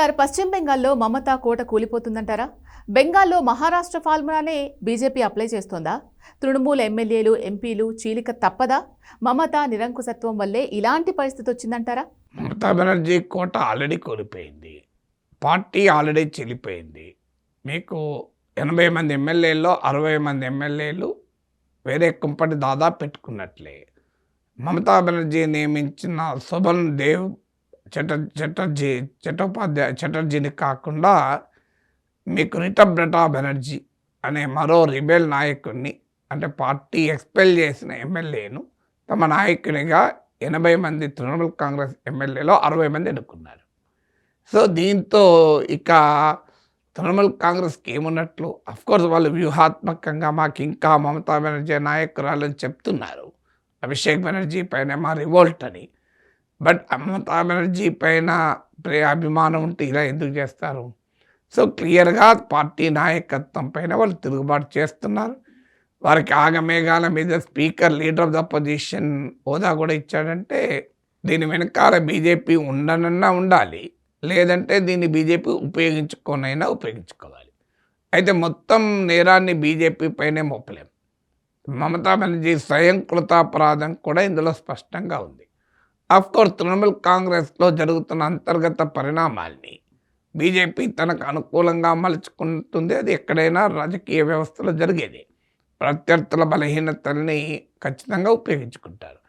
Sir, పశ్చిమ బెంగాల్లో మమతా కోట కూలిపోతుందంటారా? బెంగాల్లో మహారాష్ట్ర ఫార్ములానే బీజేపీ అప్లై చేస్తోందా? తృణమూల్ ఎమ్మెల్యేలు, ఎంపీలు చీలిక తప్పదా? మమతా నిరంకుశత్వం వల్లే ఇలాంటి పరిస్థితి వచ్చిందంటారా? మమతా బెనర్జీ కోట ఆల్రెడీ కోల్పోయింది. పార్టీ ఆల్రెడీ చెల్లిపోయింది. మీకు 80 మంది ఎమ్మెల్యేల్లో 60 మంది ఎమ్మెల్యేలు వేరే కుంపటి దాదాపు పెట్టుకున్నట్లే. మమతా బెనర్జీ నియమించిన శోభన్ దేవ్ చటర్జీని కాకుండా మీకు రిటబ్రటా బెనర్జీ అనే మరో రిబెల్ నాయకుడిని, అంటే పార్టీ ఎక్స్పెల్ చేసిన ఎమ్మెల్యేను తమ నాయకునిగా 80 మంది తృణమూల్ కాంగ్రెస్ ఎమ్మెల్యేలో 60 మంది ఎన్నుకున్నారు. సో దీంతో ఇక తృణమూల్ కాంగ్రెస్కి ఏమున్నట్లు? అఫ్కోర్స్ వాళ్ళు వ్యూహాత్మకంగా మాకు ఇంకా మమతా బెనర్జీ నాయకురాలని చెప్తున్నారు. అభిషేక్ బెనర్జీ పైన మా రివోల్ట్ అని. బట్ మమతా బెనర్జీ పైన అభిమానం ఉంటే ఇలా ఎందుకు చేస్తారు? సో క్లియర్గా పార్టీ నాయకత్వం పైన వాళ్ళు తిరుగుబాటు చేస్తున్నారు. వారికి ఆగమేఘాల మీద speaker, leader of the opposition హోదా కూడా ఇచ్చాడంటే దీని వెనకాల బీజేపీ ఉండనన్నా ఉండాలి, లేదంటే దీన్ని బీజేపీ ఉపయోగించుకోవాలి. అయితే మొత్తం నేరాన్ని బీజేపీ పైనే మోపలేం. మమతా బెనర్జీ స్వయంకృతాపరాధం కూడా ఇందులో స్పష్టంగా ఉంది. అఫ్కోర్స్ తృణమూల్ కాంగ్రెస్లో జరుగుతున్న అంతర్గత పరిణామాల్ని బీజేపీ తనకు అనుకూలంగా మలుచుకుంటుంది. అది ఎక్కడైనా రాజకీయ వ్యవస్థలో జరిగేది. ప్రత్యర్థుల బలహీనతల్ని ఖచ్చితంగా ఉపయోగించుకుంటారు.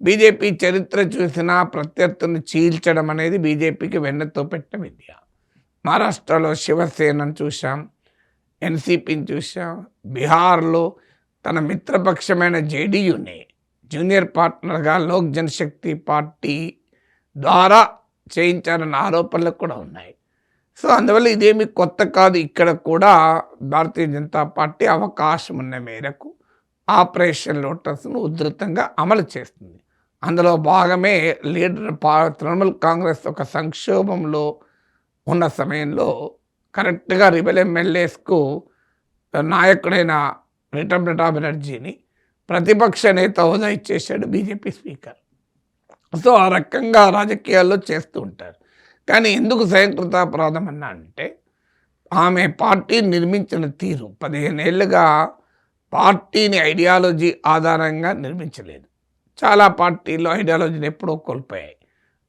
బీజేపీ చరిత్ర చూసినా ప్రత్యర్థులను చీల్చడం అనేది బీజేపీకి వెన్నెతో పెట్టిన విద్య. మహారాష్ట్రలో శివసేనను చూసాం, ఎన్సీపీని చూసాం. బీహార్లో తన మిత్రపక్షమైన జేడీయూని జూనియర్ పార్ట్నర్గా లోక్ జనశక్తి పార్టీ ద్వారా చేయించారన్న ఆరోపణలు కూడా ఉన్నాయి. సో అందువల్ల ఇదేమి కొత్త కాదు. ఇక్కడ కూడా భారతీయ జనతా పార్టీ అవకాశం ఉన్న మేరకు ఆపరేషన్ లోటస్ను ఉధృతంగా అమలు చేస్తుంది. అందులో భాగమే తృణమూల్ కాంగ్రెస్ ఒక సంక్షోభంలో ఉన్న సమయంలో కరెక్ట్గా రిబెల్ ఎమ్మెల్యేస్కు నాయకుడైన రిటబ్రటా బెనర్జీని ప్రతిపక్ష నేత హోదా ఇచ్చేశాడు బీజేపీ స్పీకర్. సో ఆ రకంగా రాజకీయాల్లో చేస్తూ ఉంటారు. కానీ ఎందుకు స్వయంకృతాపరాధం అన్నా అంటే ఆమె పార్టీ నిర్మించిన తీరు 15 ఏళ్ళుగా పార్టీని ఐడియాలజీ ఆధారంగా నిర్మించలేదు. చాలా పార్టీలు ఐడియాలజీని ఎప్పుడో కోల్పోయాయి.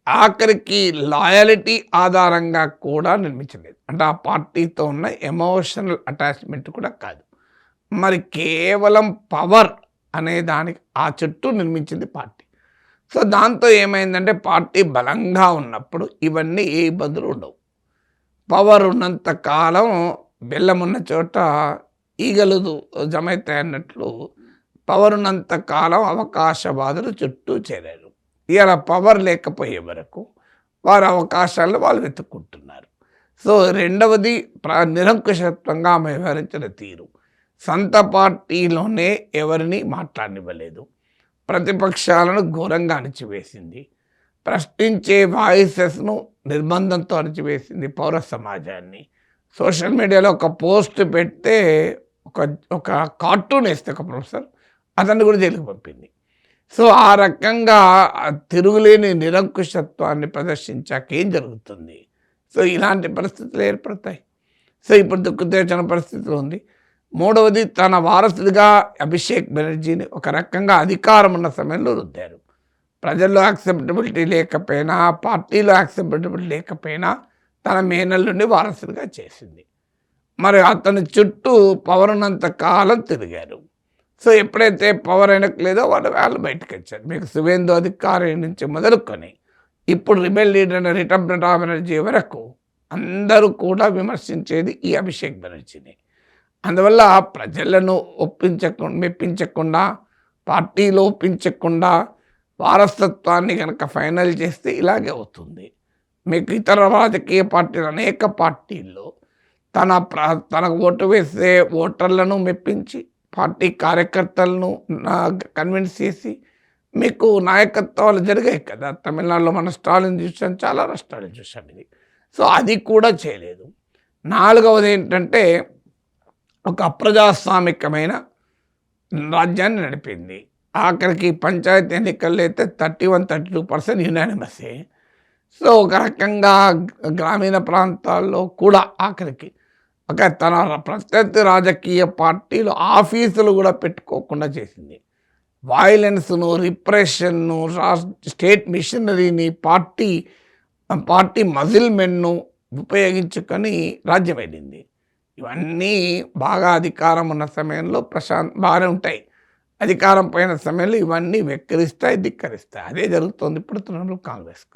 ఆఖరికి లాయలిటీ ఆధారంగా కూడా నిర్మించలేదు. అంటే ఆ పార్టీతో ఉన్న ఎమోషనల్ అటాచ్మెంట్ కూడా కాదు, మరి కేవలం పవర్ అనే దానికి ఆ చుట్టూ నిర్మించింది పార్టీ. సో దాంతో ఏమైందంటే పార్టీ బలంగా ఉన్నప్పుడు ఇవన్నీ ఏ ఇబ్బందులు ఉండవు. పవర్ ఉన్నంత కాలం బెల్లం ఉన్న చోట ఈగలు జమైతాయి అన్నట్లు పవర్ ఉన్నంత కాలం అవకాశవాదులు చుట్టూ చేరారు. ఇలా పవర్ లేకపోయే వరకు వారి అవకాశాలను వాళ్ళు వెతుక్కుంటున్నారు. సో రెండవది నిరంకుశత్వంగా ఆమె వ్యవహరించిన తీరు. సొంత పార్టీలోనే ఎవరిని మాట్లాడనివ్వలేదు. ప్రతిపక్షాలను ఘోరంగా అణిచివేసింది. ప్రశ్నించే వాయిసెస్ను నిర్బంధంతో అణిచివేసింది పౌర సమాజాన్ని. సోషల్ మీడియాలో ఒక పోస్ట్ పెడితే ఒక కార్టూన్ వేస్తే ఒక ప్రొఫెసర్ అతన్ని కూడా జైలుకు పంపింది. సో ఆ రకంగా తిరుగులేని నిరంకుశత్వాన్ని ప్రదర్శించాక ఏం జరుగుతుంది? సో ఇలాంటి పరిస్థితులు ఏర్పడతాయి. సో ఇప్పుడు దిక్కుతేర్చిన పరిస్థితిలో ఉంది. మూడవది, తన వారసుడిగా అభిషేక్ బెనర్జీని ఒక రకంగా అధికారం ఉన్న సమయంలో రుద్దారు. ప్రజల్లో యాక్సెప్టబిలిటీ లేకపోయినా, పార్టీలో యాక్సెప్టబిలిటీ లేకపోయినా తన మేనల్లుండి వారసుడిగా చేసింది. మరి అతని చుట్టూ పవర్ ఉన్నంత కాలం తిరిగారు. సో ఎప్పుడైతే పవర్ అయినట్లేదో వాళ్ళు బయటకు వచ్చారు. మీకు సువేందు అధికారి నుంచి మొదలుకొని ఇప్పుడు రిబెల్ లీడర్ అయిన రిటబ్రటా బెనర్జీ వరకు అందరూ కూడా విమర్శించేది ఈ అభిషేక్ బెనర్జీని. అందువల్ల ప్రజలను మెప్పించకుండా, పార్టీలో ఒప్పించకుండా వారసత్వాన్ని కనుక ఫైనల్ చేస్తే ఇలాగే అవుతుంది. మీకు ఇతర రాజకీయ పార్టీలు, అనేక పార్టీల్లో తనకు ఓటు వేసే ఓటర్లను మెప్పించి, పార్టీ కార్యకర్తలను కన్విన్స్ చేసి మీకు నాయకత్వాలు జరిగాయి కదా. తమిళనాడులో మన స్టాలిన్ చూసాం, చాలా రాష్ట్రాలు చూసాం ఇది. సో అది కూడా చేయలేదు. నాలుగవది ఏంటంటే ఒక అప్రజాస్వామికమైన రాజ్యాన్ని నడిపింది. ఆఖరికి పంచాయతీ ఎన్నికల్లో అయితే 31-32% యునానిమసే. సో ఒక రకంగా గ్రామీణ ప్రాంతాల్లో కూడా ఆఖరికి తన ప్రత్యర్థి రాజకీయ పార్టీలు ఆఫీసులు కూడా పెట్టుకోకుండా చేసింది. వాయిలెన్స్ను, రిప్రెషన్ను, స్టేట్ మిషనరీని, పార్టీ మజిల్మెన్ను ఉపయోగించుకొని రాజ్యం వెళ్ళింది. ఇవన్నీ బాగా అధికారం ఉన్న సమయంలో బాగానే ఉంటాయి. అధికారం పోయిన సమయంలో ఇవన్నీ వెక్కిరిస్తాయి, ధిక్కరిస్తాయి. అదే జరుగుతోంది ఇప్పుడు తృణమూల్ కాంగ్రెస్కు.